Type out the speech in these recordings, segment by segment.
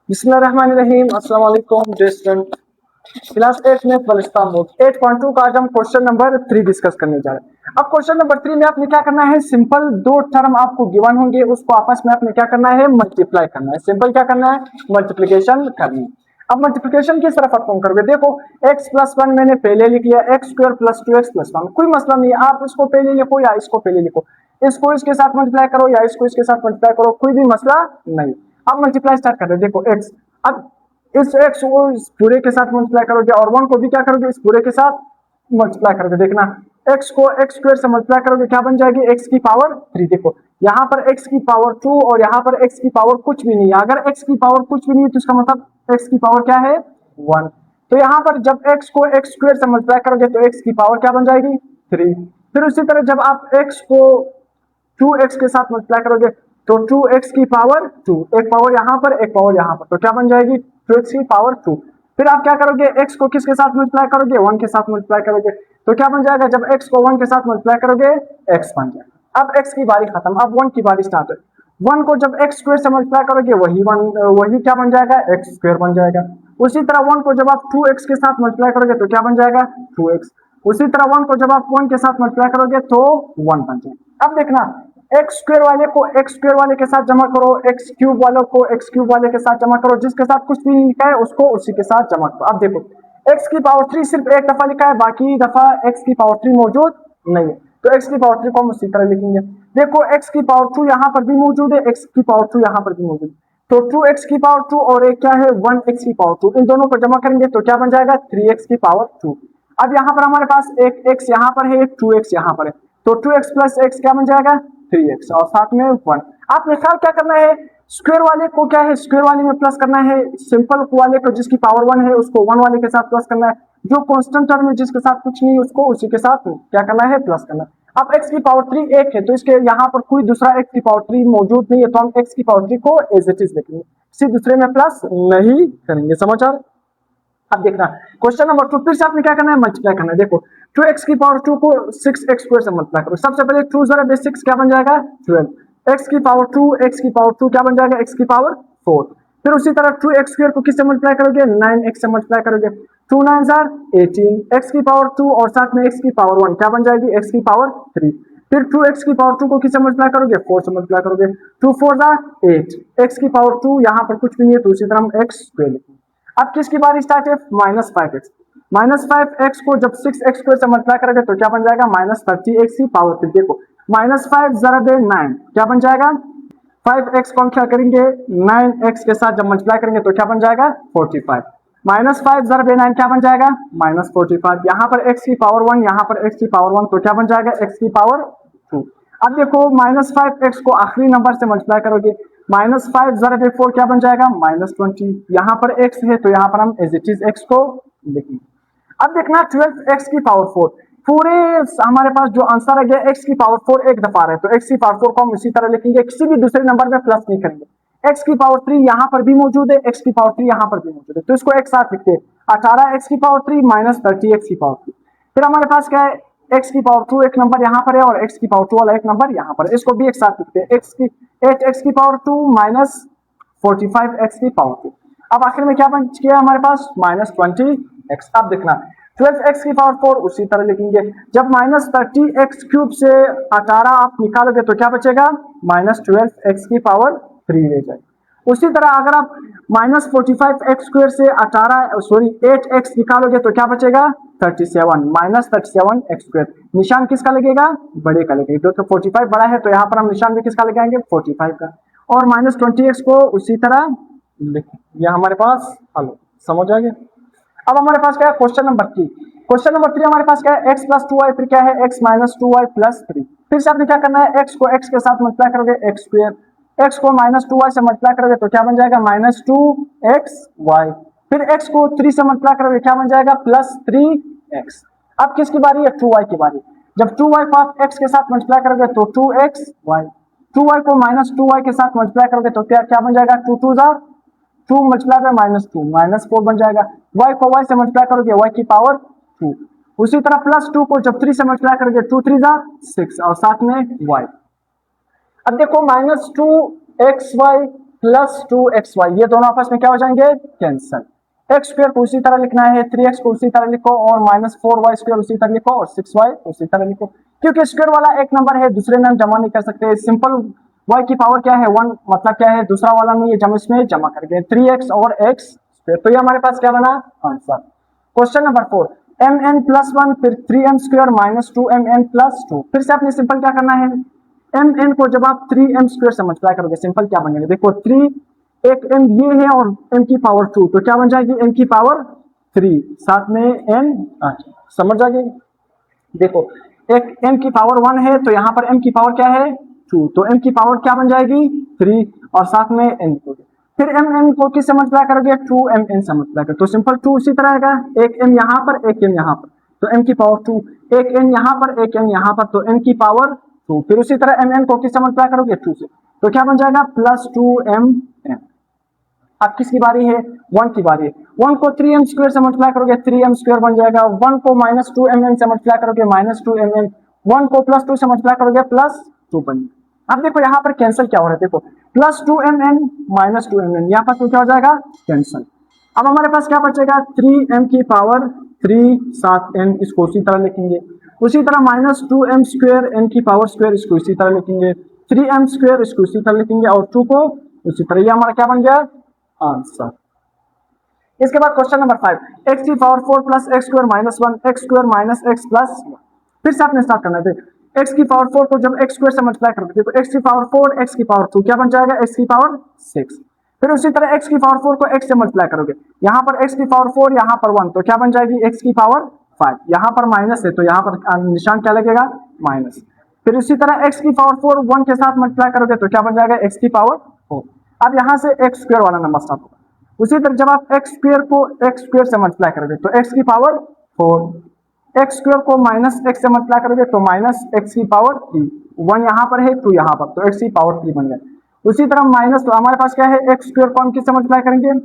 बिस्मिल्लाहिर्रहमानिर्रहीम। अस्सलाम वालेकुम डियर स्टूडेंट। क्लास 8 में बलिस्तान बोर्ड 8.2 का आज हम क्वेश्चन नंबर 3 डिस्कस करने जा रहे हैं। अब क्वेश्चन नंबर 3 में आपने क्या करना है, सिंपल दो टर्म आपको गिवन होंगे, उसको आपस में आपने क्या करना है, मल्टीप्लाई करना है। सिंपल क्या करना है, मल्टीप्लीकेशन करनी है। अब मल्टीप्लिकेशन किस तरफ आप करोगे, देखो x प्लस 1 मैंने पहले लिख लिया, x square plus 2x plus 1, कोई मसला नहीं है, आप इसको पहले लिखो या इसको पहले लिखो, इसको इसके साथ मल्टीप्लाई करो या इसको इसके साथ मल्टीप्लाई करो, कोई भी मसला नहीं। अब मल्टीप्लाई स्टार्ट कर रहे, देखो x, अब इस x को इस पूरे के साथ मल्टीप्लाई करोगे और 1 को भी क्या करोगे, इस पूरे के साथ मल्टीप्लाई करोगे। देखना x को x स्क्वायर से मल्टीप्लाई करोगे, क्या बन जाएगी, x की पावर 3। देखो यहाँ पर x की पावर 2 और यहाँ पर x की पावर कुछ भी नहीं है। अगर x की पावर कुछ भी नहीं है तो इसका मतलब x की पावर क्या है, 1। तो यहाँ पर जब x को x स्क्वायर से मल्टीप्लाई करोगे तो x की पावर क्या बन जाएगी, 3। फिर उसी तरह जब आप x को 2x के साथ मल्टीप्लाई करोगे तो 2x की पावर 2, एक पावर यहाँ पर एक पावर यहाँ पर, तो क्या बन जाएगी, 2x की पावर 2। फिर आप क्या करोगे, x को किसके साथ मल्टीप्लाई करोगे, 1 के साथ मल्टीप्लाई करोगे, तो क्या बन जाएगा, जब x को 1 के साथ मल्टीप्लाई करोगे x बन जाएगा। अब x की बारी खत्म, अब 1 की बारी स्टार्ट है। 1 को जब x स्क्वायर से मल्टीप्लाई करोगे वही क्या बन जाएगा, x स्क्वायर बन जाएगा। उसी तरह 1 को जब आप 2x के साथ मल्टीप्लाई करोगे तो क्या बन जाएगा, 2x। उसी तरह 1 को जब आप 1 के साथ मल्टीप्लाई करोगे तो 1 बन जाएगा। अब देखना एक्स स्क्वायर वाले को एक्स स्क्वायर वाले के साथ जमा करो, एक्स क्यूब वालों को एक्स क्यूब वाले के साथ जमा करो, जिसके साथ कुछ भी लिखा है उसको उसी के साथ जमा करो। अब देखो एक्स की पावर 3 सिर्फ एक दफा लिखा है, बाकी दफा एक्स की पावर 3 मौजूद नहीं है, तो एक्स की पावर 3 को हम उसी तरह लिखेंगे। देखो एक्स की पावर 2 यहाँ पर भी मौजूद है, एक्स की पावर 2 यहाँ पर भी मौजूद है, तो 2x की पावर 2 और एक क्या है 1x की पावर 2, इन दोनों को जमा करेंगे तो क्या बन जाएगा, 3x की पावर 2। अब यहाँ पर हमारे पास एक x यहाँ पर है, एक 2x यहाँ पर है, तो 2x प्लस x क्या बन जाएगा, 3x और साथ में 1। आपने ख्याल क्या करना है, स्क्वायर वाले को क्या है, स्क्वायर वाले में प्लस करना है, सिंपल वाले को जिसकी पावर 1 है उसको 1 वाले के साथ प्लस करना है, जो कांस्टेंट टर्म है जिसके साथ कुछ नहीं उसको उसी के साथ क्या करना है, प्लस करना है। अब x की पावर 3 एक है तो इसके यहाँ पर कोई दूसरा x की पावर 3 मौजूद नहीं है, तो हम x की पावर 3 को एज इट इज लिखेंगे, किसी दूसरे में प्लस नहीं करेंगे। समझ आ रहा? अब देखना क्वेश्चन नंबर 2, फिर से आपने क्या करना है, मल्टीप्लाई करना है। देखो 2x की पावर 2 को 6x स्क्वायर से मल्टीप्लाई करो। सबसे पहले 2 जरा 6 क्या बन जाएगा, 12। x की पावर 2, x की पावर 2 क्या बन जाएगा, x की पावर 4। फिर उसी तरह 2x स्क्वायर को किससे मल्टीप्लाई करोगे, 9x से मल्टीप्लाई करोगे, 2 9 18, x की पावर 2 और साथ में x की पावर 1 क्या बन जाएगी, x की पावर 3। फिर 2x की पावर 2 को किससे मल्टीप्लाई करोगे, 4 से मल्टीप्लाई करोगे, 2 4 8, x की पावर 2 यहाँ पर कुछ भी नहीं है तो उसी तरह हम x स्क्वायर लिखेंगे। अब किसकी बारी स्टार्ट है, -5x। -5x को जब 6x स्क्वायर से मल्टीप्लाई करेंगे तो क्या बन जाएगा, -30x की पावर 3। देखो -5 जरा 9 क्या बन जाएगा, 5x को हम क्या करेंगे, 9x के साथ जब मल्टीप्लाई करेंगे तो क्या बन जाएगा, 45। -5 जरा 9 क्या बन जाएगा, -45। यहाँ पर x की पावर 1, यहाँ पर x की पावर 1, तो क्या बन जाएगा, x की पावर 2। अब देखो -5x को आखिरी नंबर से मल्टीप्लाई करोगे, -5 जरा 4 क्या बन जाएगा, -20। यहाँ पर x है तो यहाँ पर हम एज इट इज x को लिखेंगे। अब देखना 12x की पावर 4, पूरे हमारे पास जो आंसर आ गया x की पावर 4 एक दफा है, तो x की पावर 4 को हम इसी तरह लिखेंगे, किसी भी दूसरे नंबर में प्लस नहीं करेंगे। x की पावर 3 यहाँ पर भी मौजूद है, x की पावर 3 यहाँ पर भी मौजूद है, तो इसको एक साथ लिखते हैं, 18x की पावर 3 -30x की पावर 3। फिर हमारे पास क्या है, x की पावर 2 एक नंबर यहाँ पर है और x की पावर 2 वाला एक नंबर यहाँ पर है, इसको भी एक साथ लिखते हैं, 8x की पावर 2 -45x की पावर 2। अब आखिर में क्या बन गया हमारे पास, -20x। अब देखना 12x की पावर 4 उसी तरह लिखेंगे, जब -30x क्यूब से 18 आप निकालोगे तो क्या बचेगा, -12x की पावर 3 रह जाएगा। उसी तरह अगर आप -45x स्क्वायर से 8x निकालोगे तो क्या बचेगा, 37 -37x स्क्वायर। निशान किसका लगेगा, बड़े का लगेगा, तो 45 बड़ा है तो यहाँ पर हम निशान भी किसका लगाएंगे, 45 का, और -20x को उसी तरह लिखें। यह हमारे पास हल, समझ आ गया। अब हमारे पास क्या है, क्वेश्चन नंबर 3। क्वेश्चन नंबर 3 हमारे पास क्या है, x + 2y, फिर क्या है, x - 2y + 3। फिर से आपने क्या करना है, x को x के साथ मल्टीप्लाई करोगे, x स्क्वायर, x को -2y से मल्टीप्लाई करोगे तो क्या बन जाएगा, -2xy। फिर x को 3 से मल्टीप्लाई करोगे क्या बन जाएगा, +3x। अब किसकी बारी है, 2y की बारी। जब 2y को आप x के साथ मल्टीप्लाई करोगे तो 2xy, 2y को -2y के साथ मल्टीप्लाई करोगे तो क्या बन जाएगा, 2 2 2 मल्टीप्लाई बाय -2 -4 बन जाएगा। y को y से मल्टीप्लाई करोगे, y की पावर 2। उसी तरह +2 को जब 3 से मल्टीप्लाई करोगे 2 3 6 और साथ में y। अब देखो -2xy प्लस 2xy, ये दोनों आपस में क्या हो जाएंगे, कैंसल। एक्स स्क्वायर को उसी तरह लिखना है, 3x को उसी तरह लिखो और -4y स्क्वायर उसी तरह लिखो और 6y उसी तरह लिखो। क्योंकि स्क्वायर वाला एक नंबर है, दूसरे में हम जमा नहीं कर सकते। सिंपल y की पावर क्या है 1, मतलब क्या है दूसरा वाला नहीं है, जब इसमें जमा करके 3x और x स्क्वायर, तो ये हमारे पास क्या बना answer. Question number 4, mn plus 1 फिर 3m square minus 2mn plus 2। फिर से आपने सिंपल क्या करना है, mn को जब आप 3m स्क्वायर से मल्टीप्लाई करोगे सिंपल क्या बनेगा, देखो 3 एक m ये है और m की पावर 2, तो क्या बन जाएगी m की पावर 3 साथ में n, समझ आ गई। देखो एक m की पावर 1 है तो यहाँ पर m की पावर क्या है 2, तो m की पावर क्या बन जाएगी 3 और साथ में n लिखोगे। फिर m को किससे मल्टीप्लाई करोगे 2mn से मल्टीप्लाई करोगे, तो सिंपल 2 उसी तरह आएगा, एक m यहाँ पर एक m यहाँ पर, तो m की पावर 2, एक n यहाँ पर एक n यहाँ पर, तो n की पावर 2। फिर उसी तरह mn को किससे मल्टीप्लाई करोगे 2 से, तो क्या बन जाएगा प्लस 2mn। अब किसकी बारी है 1 की बारी है, 1 को 3m स्क्वायर से मल्टीप्लाई करोगे 3m स्क्वायर बन जाएगा, 1 को माइनस 2mn से मल्टीप्लाई करोगे माइनस 2mn, 1 को प्लस 2 से मल्टीप्लाई करोगे प्लस 2 बन जाएगा। अब देखो यहाँ पर कैंसिल क्या हो रहा है, देखो प्लस 2mn माइनस 2mn, यहाँ पर क्या हो जाएगा कैंसिल। अब हमारे पास क्या बचेगा 3m की पावर 3 साथ n, इसको उसी तरह लिखेंगे। उसी तरह माइनस 2m स्क्वायर n की पावर स्क्वायर, इसको इसी तरह लिखेंगे। 3m स्क्वायर इसको इसी तरह लिखेंगे और 2 को उसी तरह, ये हमारा क्या बन गया आंसर। इसके बाद क्वेश्चन नंबर 5, x की power 4 plus x square minus 1 x square minus x plus 1। फिर से आपने स्टार्ट करना है, x की पावर 4 को जब x स्क्वायर से मल्टीप्लाई करोगे तो x की पावर 4 x की पावर 2 क्या बन जाएगा x की पावर 6। फिर उसी तरह x की पावर 4 को x से मल्टीप्लाई करोगे, यहाँ पर x की पावर 4 यहाँ पर 1, तो क्या बन जाएगी x की पावर 5, यहाँ पर माइनस है तो यहाँ पर निशान क्या लगेगा माइनस। फिर उसी तरह x की पावर 4 1 के साथ मल्टीप्लाई करोगे तो क्या बन जाएगा x की पावर 4। अब यहाँ से x स्क्वायर वाला नंबर स्टार्ट होगा, उसी तरह जब आप x स्क्वायर को x स्क्वायर से मल्टीप्लाई करोगे तो x की पावर 4, x स्क्वायर को माइनस x से मल्टीप्लाई करोगे तो माइनस x की पावर 3, 1 यहाँ पर है 2 यहाँ पर, तो x की पावर 3 बन गया। उसी तरह माइनस, तो हमारे पास क्या है x स्क्वायर को हम किससे मल्टीप्लाई करेंगे,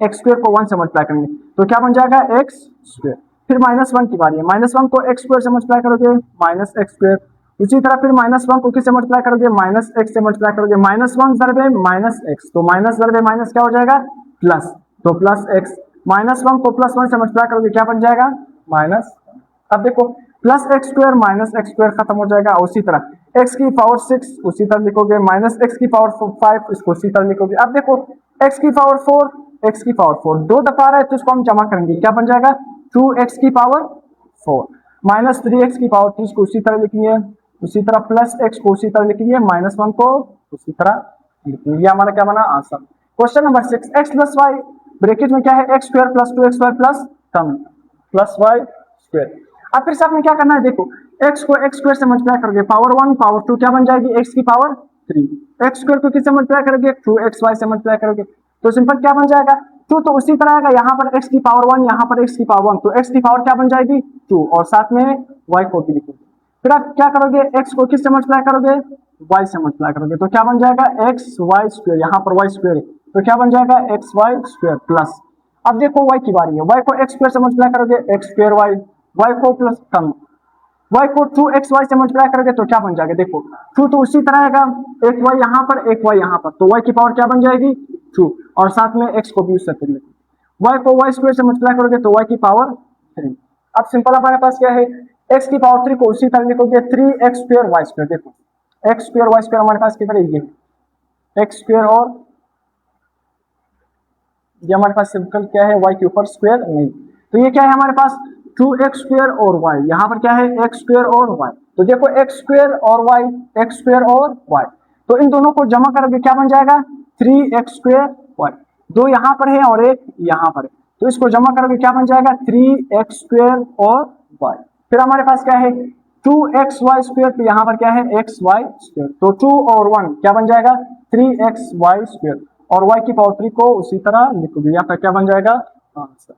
x स्क्वायर को 1 से मल्टीप्लाई करेंगे तो क्या बन जाएगा x स्क्वायर। फिर माइनस 1 की बारी है, माइनस 1 को x स्क्वायर से मल्टीप्लाई करोगे माइनस x स्क्वायर। उसी तरह फिर माइनस 1 को किससे मल्टीप्लाई करोगे माइनस x से मल्टीप्लाई करोगे, माइनस 1 ज़रबे माइनस x, तो माइनस ज़रबे माइनस क्या हो जाएगा प्लस, तो प्लस x। माइनस 1 को प्लस 1 से मल्टीप्लाई करोगे क्या बन जाएगा माइनस। अब देखो plus x square minus x square खत्म हो जाएगा, उसी तरह x की पावर 6 उसी तरह लिखोगे, माइनस x की पावर 5 इसको उसी तरह लिखोगे। अब देखो x की पावर 4 x की पावर 4 दो दफा रहा है तो इसको हम जमा करेंगे, क्या बन जाएगा 2x की पावर 4 माइनस 3x की पावर 3 को उसी तरह लिखेंगे, उसी तरह प्लस x को उसी तरह लिखेंगे, माइनस 1 को उसी तरह लिखेंगे। ये हमारा क्या बना answer. Question number 6, x plus y bracket में क्या है x square plus 2xy plus term plus y square. अब फिर से आपने क्या करना है, देखो x को x स्क्वायर से मल्टीप्लाई करोगे पावर 1 पावर 2 क्या बन जाएगी x की पावर 3, x स्क्वायर को किससे मल्टीप्लाई करोगे 2xy से मल्टीप्लाई करोगे तो सिंपल क्या बन जाएगा 2, तो उसी तरह आएगा यहाँ पर x की पावर 1 यहाँ पर x की पावर 1, तो x की पावर क्या बन जाएगी 2 और साथ में y को भी लिखोगे। फिर आप क्या करोगे x को किससे मल्टीप्लाई करोगे y से मल्टीप्लाई करोगे तो क्या बन जाएगा xy स्क्वायर, यहाँ पर y स्क्वायर तो क्या बन जाएगा xy स्क्वायर प्लस। अब देखो y की बारी है, y को x स्क्वायर से मल्टीप्लाई करोगे x स्क्वायर y को प्लस टर्म y को 2xy से मल्टीप्लाई करोगे तो क्या बन जाएगा, देखो 2 तो उसी तरह आएगा, एक y यहाँ पर एक y यहाँ पर, तो y की पावर क्या बन जाएगी 2 और साथ में x को भी उस तरह y को y स्क्वायर से मल्टीप्लाई करोगे तो y की पावर 3। अब सिंपल हमारे पास क्या है x की पावर 3 को उसी तरह लिखोगे 3x स्क्वायर y स्क्वायर, देखो x स्क्वायर y स्क्वायर हमारे पास किधर है ये x स्क्वायर और ये हमारे पास सिंपल क्या है y के ऊपर स्क्वायर नहीं, तो ये क्या है हमारे पास 2x स्क्वायर और y, यहाँ पर क्या है x स्क्वायर और y, तो देखो x स्क्वायर और y x स्क्वायर और y, तो इन दोनों को जमा करोगे क्या बन जाएगा 3x स्क्वायर y, दो यहाँ पर है और एक यहाँ पर है, तो इसको जमा करोगे क्या बन जाएगा 3x स्क्वायर और y। फिर हमारे पास क्या है 2xy स्क्वायर, तो यहाँ पर क्या है xy स्क्वायर, तो 2 और 1 क्या बन जाएगा 3xy स्क्वायर और y की पावर 3 को उसी तरह लिखोगे, यहाँ पर क्या बन जाएगा आंसर।